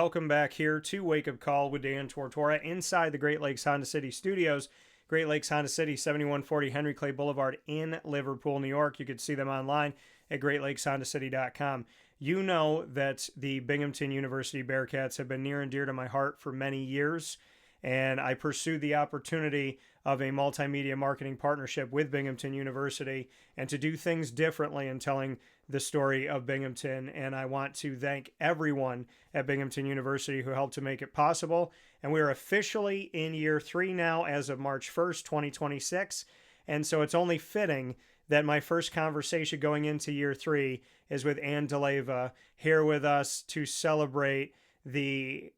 welcome back here to Wake Up Call with Dan Tortora inside the Great Lakes Honda City Studios. Great Lakes Honda City, 7140 Henry Clay Boulevard in Liverpool, New York. You can see them online at greatlakeshondacity.com. You know that the Binghamton University Bearcats have been near and dear to my heart for many years, and I pursued the opportunity of a multimedia marketing partnership with Binghamton University and to do things differently in telling the story of Binghamton. And I want to thank everyone at Binghamton University who helped to make it possible. And we're officially in year 3 now as of March 1st, 2026. And so it's only fitting that my first conversation going into year 3 is with Ann DeLeva here with us to celebrate the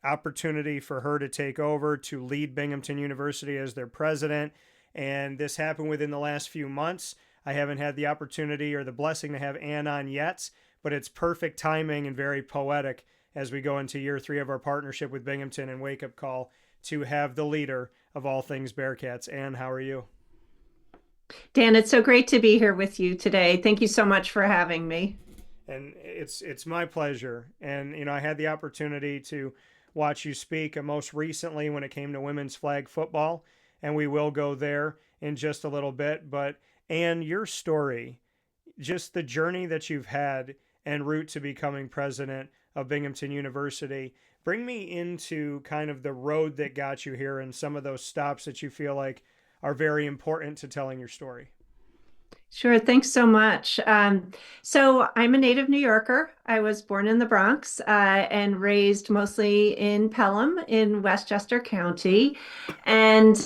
opportunity for her to take over, to lead Binghamton University as their president. And this happened within the last few months. I haven't had the opportunity or the blessing to have Ann on yet, but it's perfect timing and very poetic as we go into year 3 of our partnership with Binghamton and Wake Up Call to have the leader of all things Bearcats. Ann, how are you? Dan, it's so great to be here with you today. Thank you so much for having me. And it's my pleasure. And, you know, I had the opportunity to watch you speak most recently when it came to women's flag football, and we will go there in just a little bit. But Ann, your story, just the journey that you've had en route to becoming president of Binghamton University, bring me into kind of the road that got you here and some of those stops that you feel like are very important to telling your story. Sure. Thanks so much. So I'm a native New Yorker. I was born in the Bronx and raised mostly in Pelham in Westchester County. And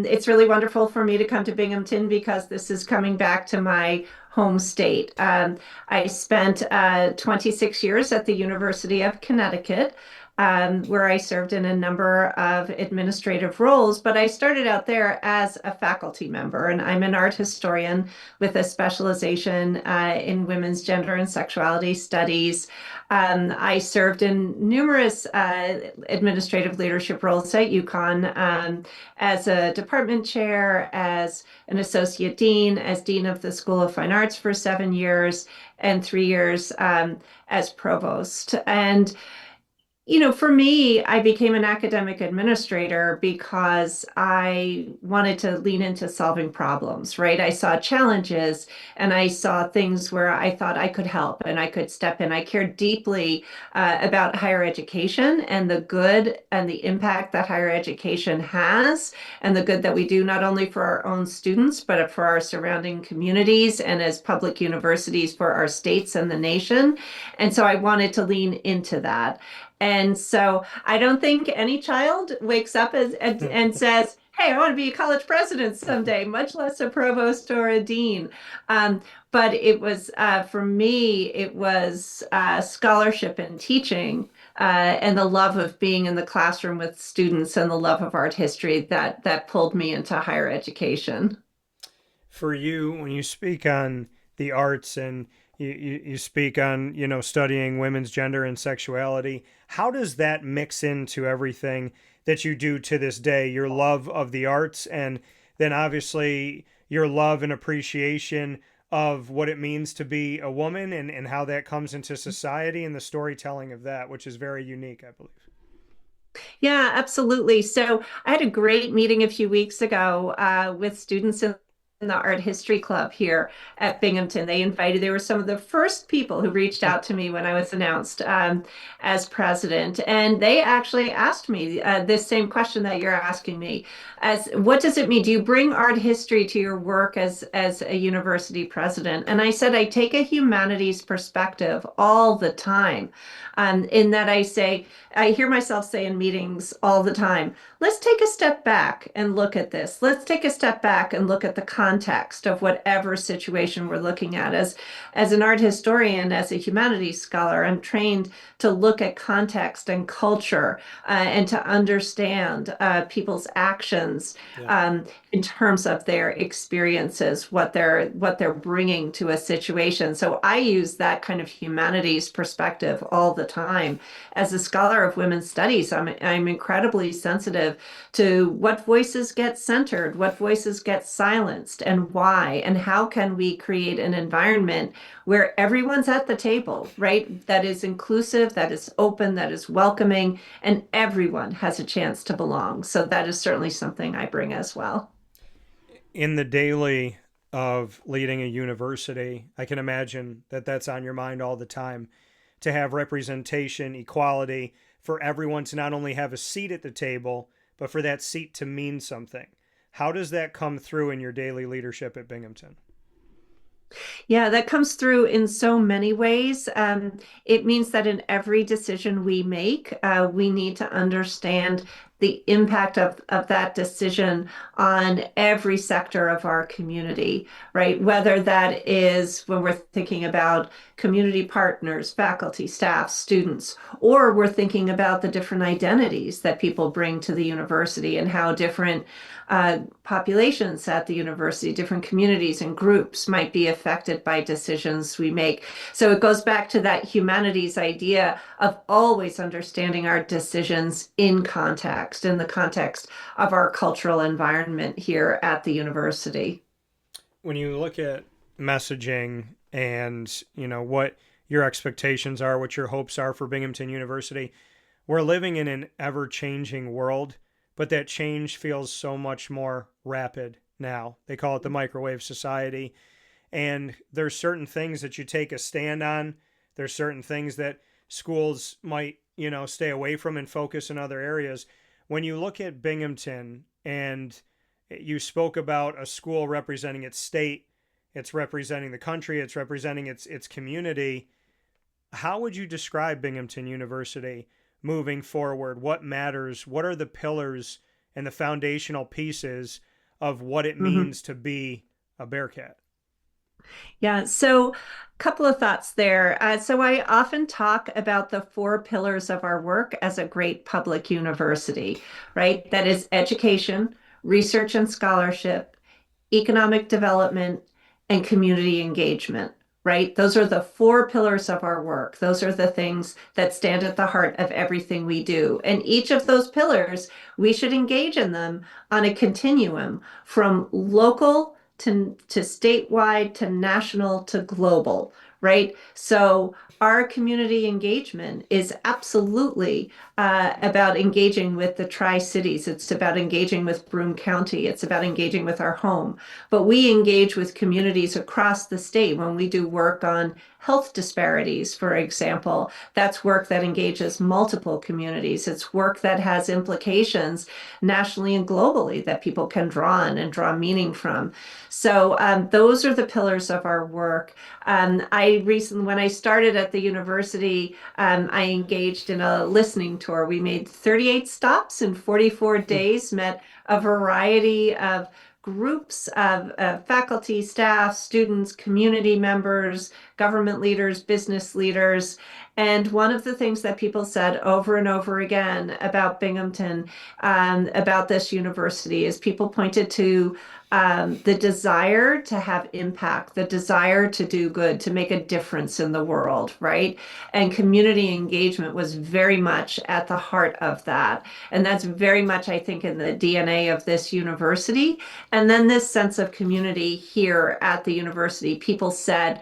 it's really wonderful for me to come to Binghamton because this is coming back to my home state. I spent 26 years at the University of Connecticut, where I served in a number of administrative roles, but I started out there as a faculty member, and I'm an art historian with a specialization in women's gender and sexuality studies. I served in numerous administrative leadership roles at UConn as a department chair, as an associate dean, as dean of the School of Fine Arts for 7 years, and 3 years as provost. And you know, for me, I became an academic administrator because I wanted to lean into solving problems, right? I saw challenges and I saw things where I thought I could help and I could step in. I cared deeply about higher education and the good and the impact that higher education has and the good that we do not only for our own students, but for our surrounding communities and as public universities for our states and the nation. And so I wanted to lean into that. And so I don't think any child wakes up and says, hey, I want to be a college president someday, much less a provost or a dean. But it was, for me, it was scholarship and teaching and the love of being in the classroom with students and the love of art history that pulled me into higher education. For you, when you speak on the arts and you speak on, you know, studying women's gender and sexuality, how does that mix into everything that you do to this day? Your love of the arts and then obviously your love and appreciation of what it means to be a woman and how that comes into society and the storytelling of that, which is very unique, I believe. Yeah, absolutely. So I had a great meeting a few weeks ago with students in the art history club here at Binghamton. They were some of the first people who reached out to me when I was announced as president. And they actually asked me this same question that you're asking me, as what does it mean? Do you bring art history to your work as a university president? And I said, I take a humanities perspective all the time. In that I hear myself say in meetings all the time, let's take a step back and look at this. Let's take a step back and look at the context of whatever situation we're looking at. As an art historian, as a humanities scholar, I'm trained to look at context and culture and to understand people's actions in terms of their experiences, what they're bringing to a situation. So I use that kind of humanities perspective all the time. As a scholar of women's studies, I'm incredibly sensitive to what voices get centered, what voices get silenced, best and why, and how can we create an environment where everyone's at the table, right? That is inclusive, that is open, that is welcoming, and everyone has a chance to belong. So that is certainly something I bring as well. In the daily of leading a university, I can imagine that that's on your mind all the time, to have representation, equality, for everyone to not only have a seat at the table, but for that seat to mean something. How does that come through in your daily leadership at Binghamton? Yeah, that comes through in so many ways. It means that in every decision we make, we need to understand the impact of that decision on every sector of our community, right? Whether that is when we're thinking about community partners, faculty, staff, students, or we're thinking about the different identities that people bring to the university and how different populations at the university, different communities and groups might be affected by decisions we make. So it goes back to that humanities idea of always understanding our decisions in context, in the context of our cultural environment here at the university. When you look at messaging and, what your expectations are, what your hopes are for Binghamton University, we're living in an ever-changing world, but that change feels so much more rapid now. They call it the microwave society. And there's certain things that you take a stand on. There's certain things that schools might, stay away from and focus in other areas. When you look at Binghamton and you spoke about a school representing its state, it's representing the country, it's representing its community, how would you describe Binghamton University moving forward? What matters? What are the pillars and the foundational pieces of what it Mhm. means to be a Bearcat? Yeah, so a couple of thoughts there. So I often talk about the four pillars of our work as a great public university, right? That is education, research and scholarship, economic development, and community engagement, right? Those are the four pillars of our work. Those are the things that stand at the heart of everything we do. And each of those pillars, we should engage in them on a continuum from local to statewide to national to global, right? So our community engagement is absolutely about engaging with the Tri-Cities. It's about engaging with Broome County. It's about engaging with our home. But we engage with communities across the state when we do work on health disparities, for example. That's work that engages multiple communities. It's work that has implications nationally and globally that people can draw on and draw meaning from. So those are the pillars of our work. When I started at the university, I engaged in a listening tour. We made 38 stops in 44 days, met a variety of groups of faculty, staff, students, community members, government leaders, business leaders. And one of the things that people said over and over again about Binghamton, about this university, is people pointed to the desire to have impact, the desire to do good, to make a difference in the world, right? And community engagement was very much at the heart of that. And that's very much, I think, in the DNA of this university. And then this sense of community here at the university. People said,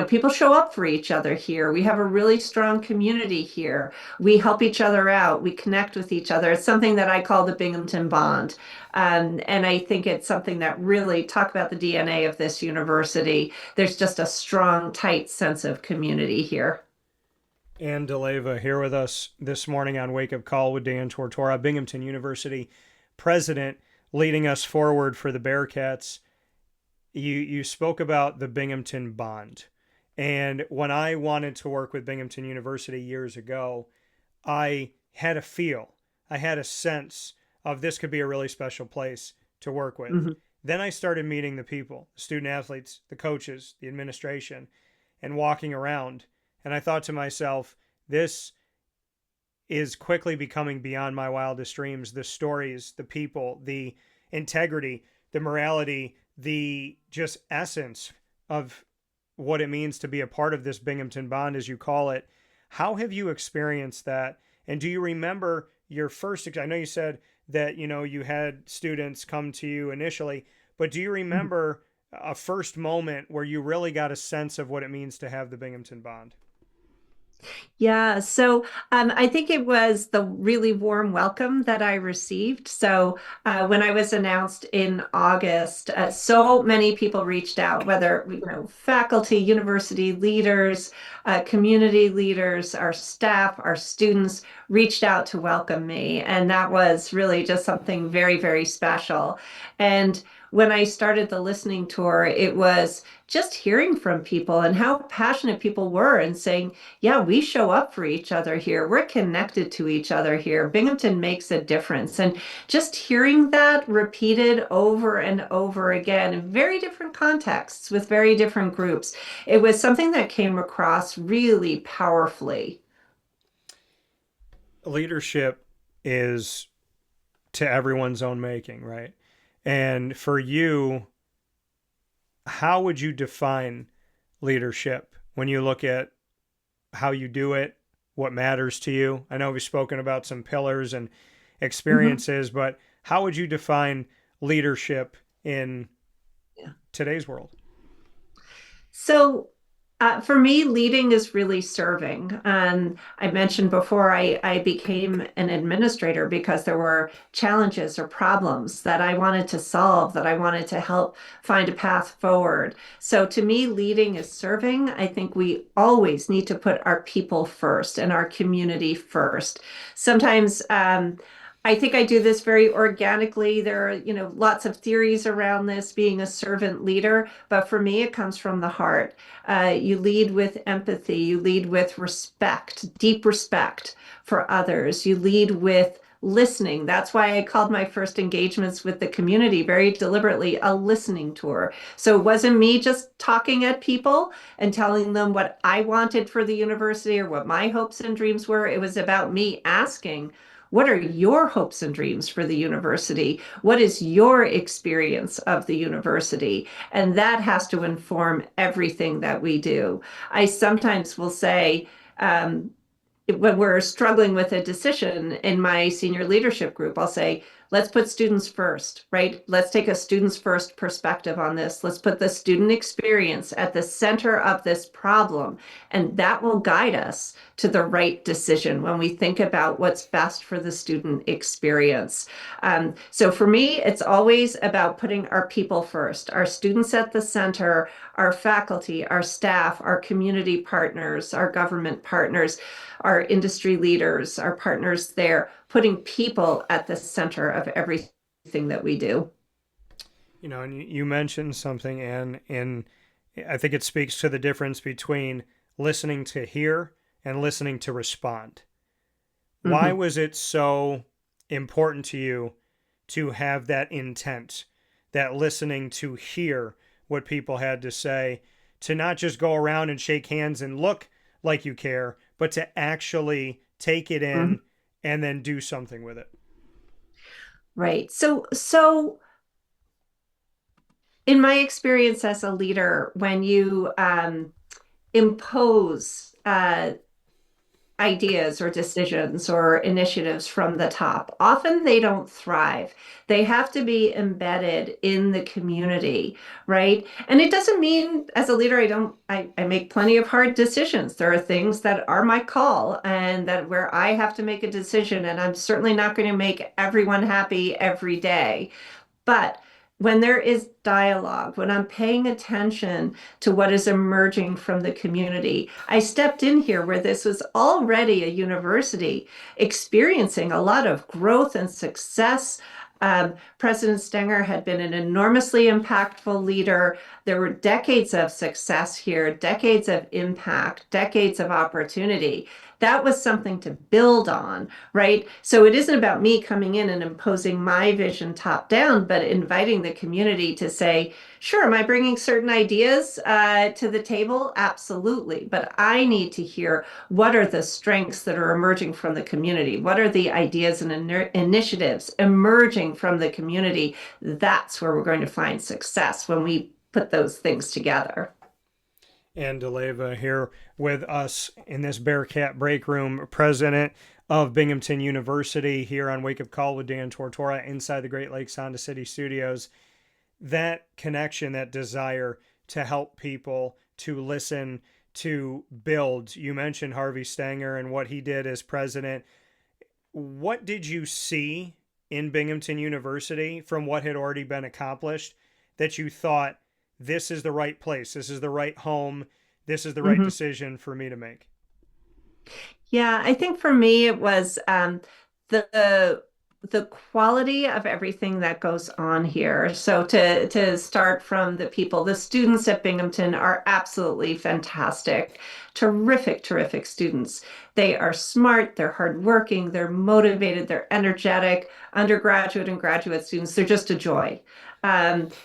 people show up for each other here. We have a really strong community here. We help each other out. We connect with each other. It's something that I call the Binghamton Bond. And I think it's something that really talk about the DNA of this university. There's just a strong, tight sense of community here. Ann DeLeva here with us this morning on Wake Up Call with Dan Tortora, Binghamton University president, leading us forward for the Bearcats. You spoke about the Binghamton Bond. And when I wanted to work with Binghamton University years ago, I had a feel, I had a sense of this could be a really special place to work with. Mhm. Then I started meeting the people, the student athletes, the coaches, the administration, and walking around. And I thought to myself, this is quickly becoming beyond my wildest dreams. The stories, the people, the integrity, the morality, the just essence of what it means to be a part of this Binghamton Bond, as you call it. How have you experienced that? And do you remember your first, I know you said that, you had students come to you initially, but do you Mhm. remember a first moment where you really got a sense of what it means to have the Binghamton bond? Yeah, so I think it was the really warm welcome that I received. So when I was announced in August, so many people reached out, whether faculty, university leaders, community leaders, our staff, our students reached out to welcome me, and that was really just something very, very special. And when I started the listening tour, it was just hearing from people and how passionate people were and saying, yeah, we show up for each other here. We're connected to each other here. Binghamton makes a difference. And just hearing that repeated over and over again in very different contexts with very different groups, it was something that came across really powerfully. Leadership is to everyone's own making, right? And for you, how would you define leadership when you look at how you do it, what matters to you? I know we've spoken about some pillars and Mhm. experiences, but how would you define leadership in Yeah. today's world? So for me, leading is really serving. And I mentioned before, I became an administrator because there were challenges or problems that I wanted to solve, that I wanted to help find a path forward. So to me, leading is serving. I think we always need to put our people first and our community first. Sometimes, I think I do this very organically. There are, lots of theories around this being a servant leader, but for me, it comes from the heart. You lead with empathy. You lead with respect, deep respect for others. You lead with listening. That's why I called my first engagements with the community very deliberately a listening tour. So it wasn't me just talking at people and telling them what I wanted for the university or what my hopes and dreams were. It was about me asking, what are your hopes and dreams for the university? What is your experience of the university? And that has to inform everything that we do. I sometimes will say, when we're struggling with a decision in my senior leadership group, I'll say, let's put students first, right? Let's take a students first perspective on this. Let's put the student experience at the center of this problem. And that will guide us to the right decision when we think about what's best for the student experience. So for me, it's always about putting our people first, our students at the center, our faculty, our staff, our community partners, our government partners, our industry leaders, our partners there, putting people at the center of everything that we do. And you mentioned something, and I think it speaks to the difference between listening to hear and listening to respond. Why Mhm. was it so important to you to have that intent, that listening to hear what people had to say, to not just go around and shake hands and look like you care, but to actually take it Mhm. in and then do something with it? Right. So in my experience as a leader, when you impose ideas or decisions or initiatives from the top. Often they don't thrive. They have to be embedded in the community, right? And it doesn't mean as a leader, I make plenty of hard decisions. There are things that are my call and that where I have to make a decision, and I'm certainly not going to make everyone happy every day. But when there is dialogue, when I'm paying attention to what is emerging from the community, I stepped in here where this was already a university experiencing a lot of growth and success. President Stenger had been an enormously impactful leader. There were decades of success here, decades of impact, decades of opportunity. That was something to build on, right? So it isn't about me coming in and imposing my vision top down, but inviting the community to say, sure, am I bringing certain ideas to the table? Absolutely. But I need to hear what are the strengths that are emerging from the community? What are the ideas and initiatives emerging from the community? That's where we're going to find success when we put those things together. And Deleva here with us in this Bearcat Breakroom, president of Binghamton University, here on Wake Up Call with Dan Tortora inside the Great Lakes Honda City Studios. that connection, that desire to help people, to listen, to build. You mentioned Harvey Stenger and what he did as president. What did you see in Binghamton University from what had already been accomplished that you thought, this is the right place, this is the right home, this is the right Mhm. decision for me to make? Yeah, I think for me it was the the quality of everything that goes on here. So to start from the people, the students at Binghamton are absolutely fantastic. Terrific, terrific students. They are smart, they're hardworking, they're motivated, they're energetic. Undergraduate and graduate students, they're just a joy.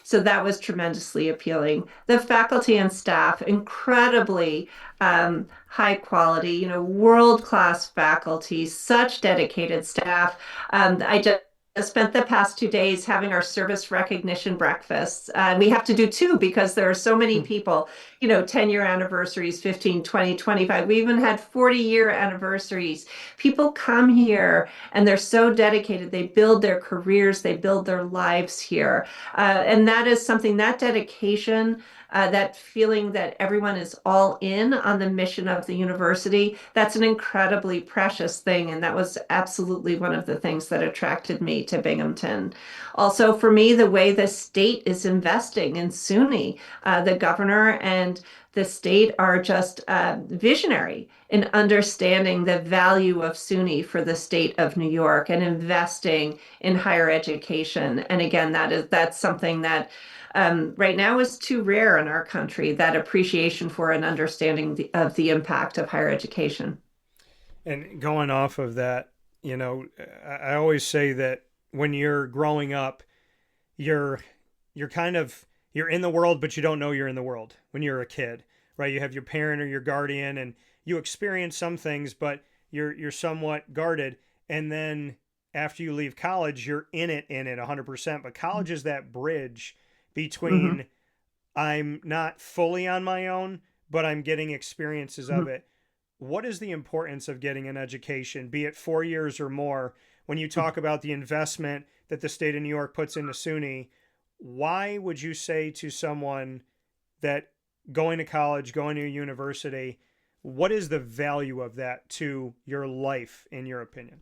So that was tremendously appealing. The faculty and staff, incredibly high quality, world-class faculty, such dedicated staff. I just spent the past 2 days having our service recognition breakfasts. We have to do two because there are so many people, 10-year anniversaries, 15, 20, 25. We even had 40-year anniversaries. People come here and they're so dedicated. They build their careers, they build their lives here. And that is something, that dedication, that feeling that everyone is all in on the mission of the university, that's an incredibly precious thing. And that was absolutely one of the things that attracted me to Binghamton. Also, for me, the way the state is investing in SUNY, the governor and the state are just visionary in understanding the value of SUNY for the state of New York and investing in higher education. And again, that's something that right now is too rare in our country, that appreciation for and understanding of the impact of higher education. And going off of that, I always say that when you're growing up, you're you're kind of you're in the world, but you don't know you're in the world when you're a kid, right? You have your parent or your guardian, and you experience some things, but you're somewhat guarded. And then after you leave college, you're in it 100%. But college is that bridge Mhm. between, I'm not fully on my own, but I'm getting experiences of Mhm. it. What is the importance of getting an education, be it 4 years or more, when you talk about the investment that the state of New York puts into SUNY? Why would you say to someone that going to college, going to a university, what is the value of that to your life, in your opinion?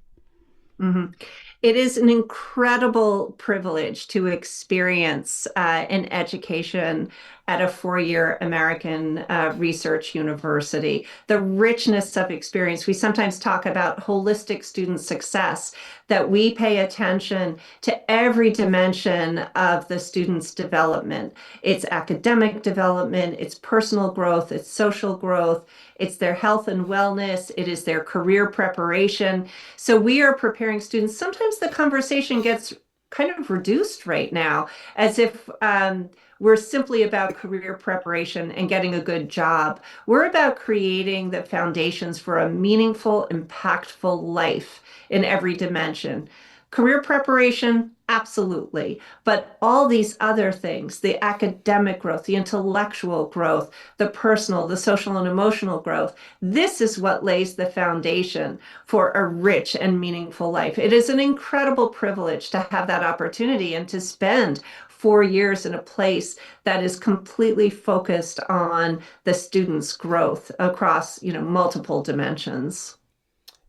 Mhm. It is an incredible privilege to experience an education at a four-year American research university. The richness of experience. We sometimes talk about holistic student success, that we pay attention to every dimension of the student's development. It's academic development, it's personal growth, it's social growth, it's their health and wellness, it is their career preparation. So we are preparing students. Sometimes the conversation gets kind of reduced right now, as if we're simply about career preparation and getting a good job. We're about creating the foundations for a meaningful, impactful life in every dimension. Career preparation, absolutely. But all these other things, the academic growth, the intellectual growth, the personal, the social and emotional growth, this is what lays the foundation for a rich and meaningful life. It is an incredible privilege to have that opportunity and to spend 4 years in a place that is completely focused on the student's growth across, multiple dimensions.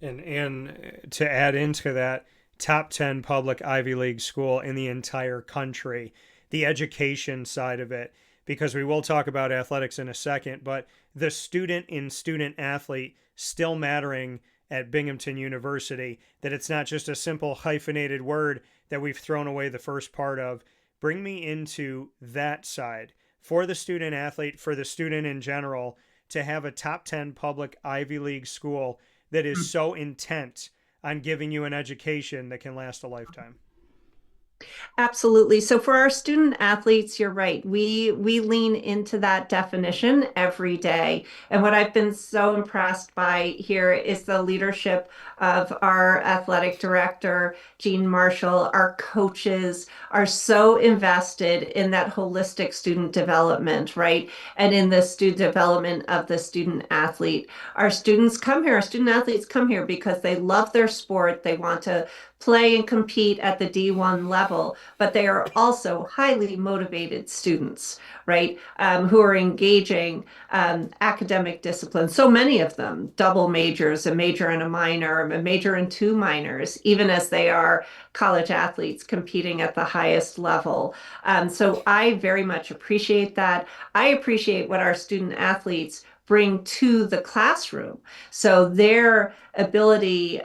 And to add into that, top 10 public Ivy League school in the entire country, the education side of it, because we will talk about athletics in a second, but the student in student athlete still mattering at Binghamton University, that it's not just a simple hyphenated word that we've thrown away the first part of. Bring me into that side for the student athlete, for the student in general, to have a top 10 public Ivy League school that is so intent on giving you an education that can last a lifetime. Absolutely. So for our student athletes, you're right. We lean into that definition every day. And what I've been so impressed by here is the leadership of our athletic director, Jean Marshall. Our coaches are so invested in that holistic student development, right? And in the student development of the student athlete. Our students come here, our student athletes come here because they love their sport. They want to play and compete at the D1 level, but they are also highly motivated students, right? Who are engaging academic disciplines. So many of them double majors, a major and a minor, a major and two minors, even as they are college athletes competing at the highest level. So I very much appreciate that. I appreciate what our student athletes bring to the classroom. So their abilities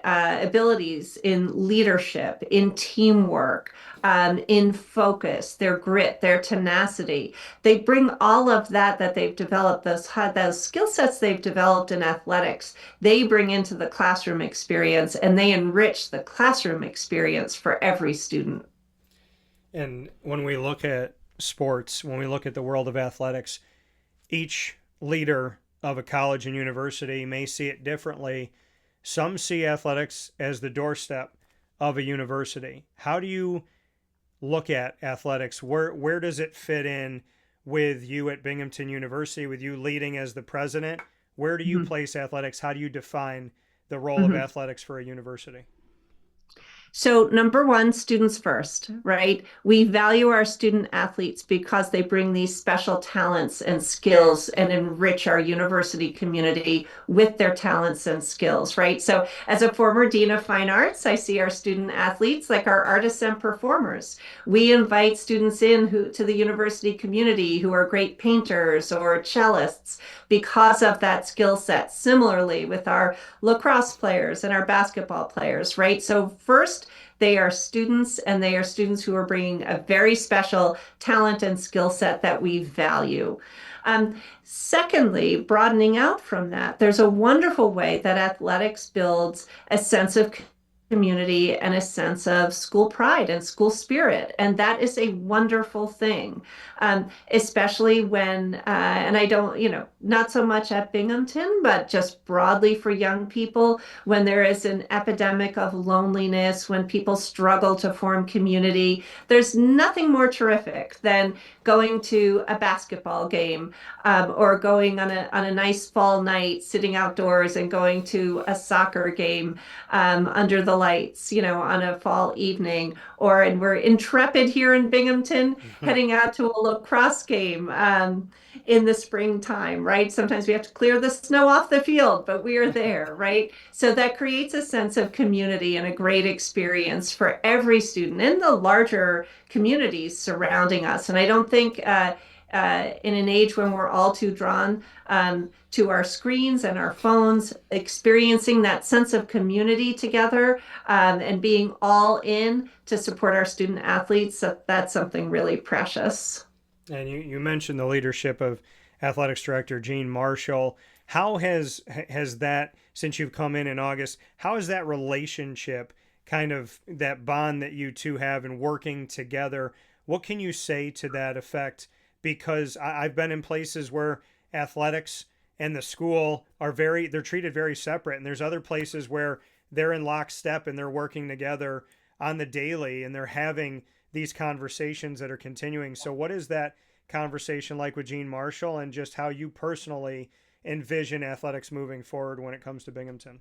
in leadership, in teamwork, in focus, their grit, their tenacity. They bring all of that they've developed, those skill sets they've developed in athletics, they bring into the classroom experience, and they enrich the classroom experience for every student. And when we look at sports, when we look at the world of athletics, each leader of a college and university may see it differently. Some see athletics as the doorstep of a university. How do you look at athletics? Where does it fit in with you at Binghamton University, with you leading as the president? Where do you Mhm. place athletics? How do you define the role of Mhm. athletics for a university? So, number one, students first, right? We value our student athletes because they bring these special talents and skills and enrich our university community with their talents and skills, right? So, as a former Dean of Fine Arts, I see our student athletes like our artists and performers. We invite students to the university community who are great painters or cellists because of that skill set. Similarly, with our lacrosse players and our basketball players, right? So, first, they are students, and they are students who are bringing a very special talent and skill set that we value. Secondly, broadening out from that, there's a wonderful way that athletics builds a sense of community and a sense of school pride and school spirit. And that is a wonderful thing, especially when, and I don't, not so much at Binghamton, but just broadly for young people, when there is an epidemic of loneliness, when people struggle to form community, there's nothing more terrific than going to a basketball game, or going on a nice fall night, sitting outdoors and going to a soccer game under the lights, on a fall evening. And we're intrepid here in Binghamton, heading out to a lacrosse game in the springtime, right? Sometimes we have to clear the snow off the field, but we are there, right? So that creates a sense of community and a great experience for every student in the larger communities surrounding us. And I don't think in an age when we're all too drawn to our screens and our phones, experiencing that sense of community together, and being all in to support our student athletes, that's something really precious. And you mentioned the leadership of athletics director Gene Marshall. How has that, since you've come in August, how has that relationship, kind of that bond that you two have in working together, what can you say to that effect? Because I've been in places where athletics and the school they're treated very separate. And there's other places where they're in lockstep and they're working together on the daily and they're having these conversations that are continuing. So what is that conversation like with Gene Marshall, and just how you personally envision athletics moving forward when it comes to Binghamton?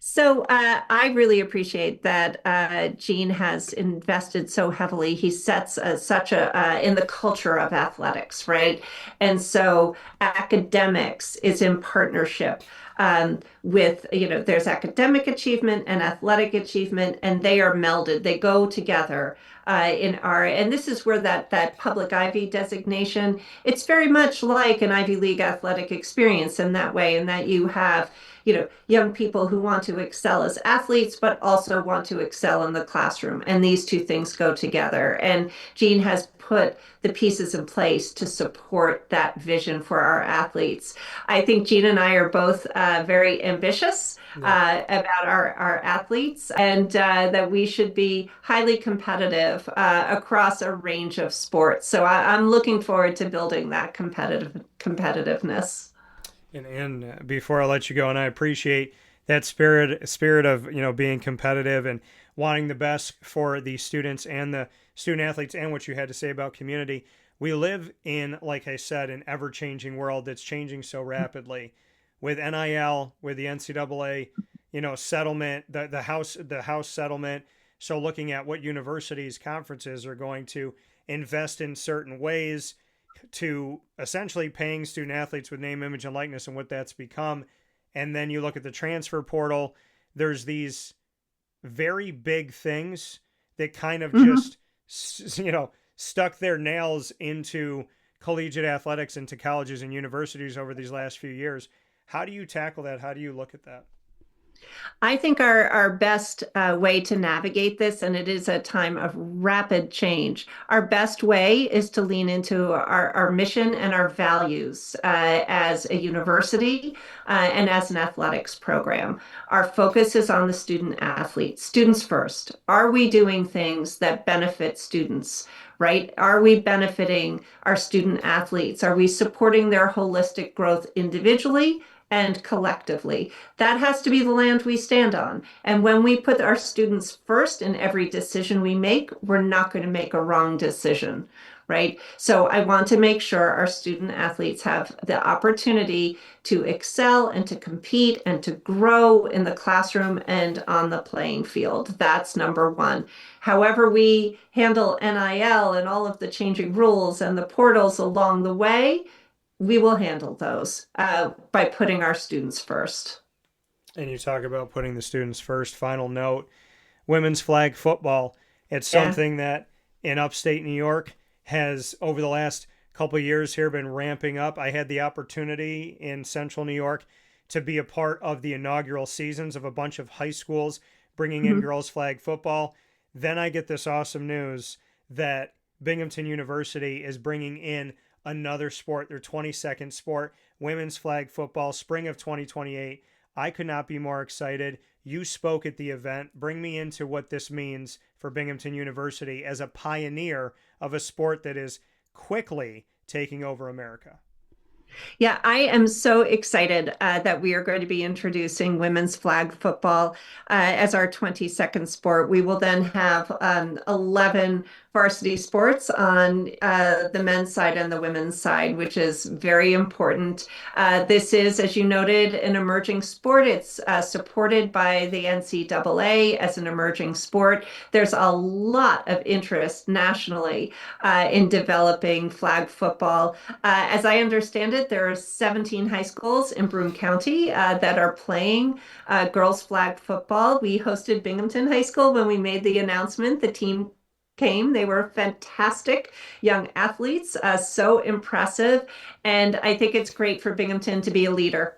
So I really appreciate that Gene has invested so heavily. He sets such a in the culture of athletics, right? And so academics is in partnership with, there's academic achievement and athletic achievement, and they are melded. They go together. And this is where that public Ivy designation, it's very much like an Ivy League athletic experience in that way, in that you have young people who want to excel as athletes, but also want to excel in the classroom. And these two things go together. And Gene has put the pieces in place to support that vision for our athletes. I think Gene and I are both very ambitious Yeah. about our athletes, and that we should be highly competitive across a range of sports. So I'm looking forward to building that competitiveness. And before I let you go, and I appreciate that spirit of being competitive and wanting the best for the students and the student athletes, and what you had to say about community. We live in, like I said, an ever changing world that's changing so rapidly with NIL, with the NCAA, settlement, the house settlement. So looking at what universities, conferences are going to invest in certain ways to essentially paying student athletes with name, image, and likeness, and what that's become. And then you look at the transfer portal, there's these very big things that kind of just, stuck their nails into collegiate athletics, into colleges and universities over these last few years. How do you tackle that? How do you look at that? I think our best way to navigate this, and it is a time of rapid change, our best way is to lean into our mission and our values as a university and as an athletics program. Our focus is on the student athletes, students first. Are we doing things that benefit students? Right? Are we benefiting our student athletes? Are we supporting their holistic growth individually and collectively? That has to be the land we stand on. And when we put our students first in every decision we make, we're not going to make a wrong decision, right? So I want to make sure our student athletes have the opportunity to excel and to compete and to grow in the classroom and on the playing field. That's number one. However, we handle NIL and all of the changing rules and the portals along the way, we will handle those by putting our students first. And you talk about putting the students first. Final note, women's flag football. It's Yeah. something that in upstate New York has, over the last couple of years here, been ramping up. I had the opportunity in central New York to be a part of the inaugural seasons of a bunch of high schools bringing in Mhm. girls flag football. Then I get this awesome news that Binghamton University is bringing in another sport, their 22nd sport, women's flag football, spring of 2028. I could not be more excited. You spoke at the event. Bring me into what this means for Binghamton University as a pioneer of a sport that is quickly taking over America. Yeah, I am so excited that we are going to be introducing women's flag football as our 22nd sport. We will then have 11 varsity sports on the men's side and the women's side, which is very important. This is, as you noted, an emerging sport. It's supported by the NCAA as an emerging sport. There's a lot of interest nationally in developing flag football. As I understand it, there are 17 high schools in Broome County that are playing girls flag football. We hosted Binghamton High School when we made the announcement. The team came. They were fantastic young athletes, so impressive. And I think it's great for Binghamton to be a leader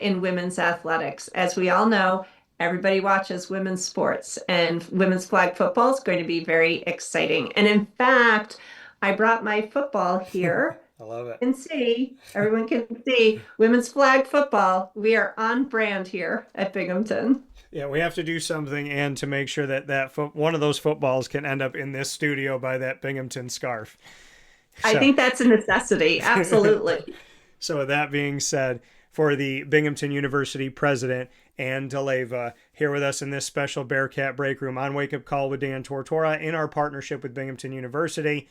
in women's athletics. As we all know, everybody watches women's sports, and women's flag football is going to be very exciting. And in fact, I brought my football here. I love it. Everyone can see women's flag football. We are on brand here at Binghamton. Yeah, we have to do something, and to make sure that one of those footballs can end up in this studio by that Binghamton scarf. I think that's a necessity. Absolutely. So with that being said, for the Binghamton University president, Ann DeLeva, here with us in this special Bearcat Breakroom on Wake Up Call with Dan Tortora in our partnership with Binghamton University.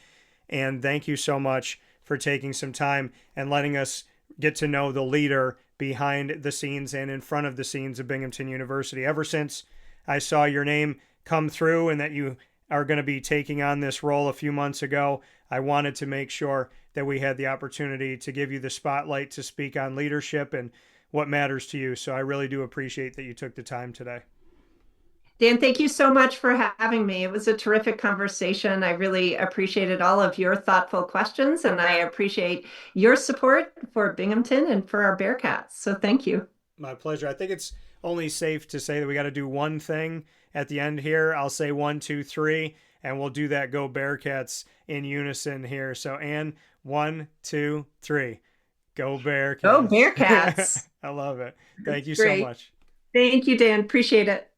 And thank you so much for taking some time and letting us get to know the leader behind the scenes and in front of the scenes of Binghamton University. Ever since I saw your name come through and that you are going to be taking on this role a few months ago, I wanted to make sure that we had the opportunity to give you the spotlight to speak on leadership and what matters to you. So I really do appreciate that you took the time today. Dan, thank you so much for having me. It was a terrific conversation. I really appreciated all of your thoughtful questions, and I appreciate your support for Binghamton and for our Bearcats. So thank you. My pleasure. I think it's only safe to say that we got to do one thing at the end here. I'll say 1, 2, 3, and we'll do that Go Bearcats in unison here. So, Ann, 1, 2, 3. Go Bearcats. Go Bearcats. I love it. Thank you Great. so much. Thank you, Dan. Appreciate it.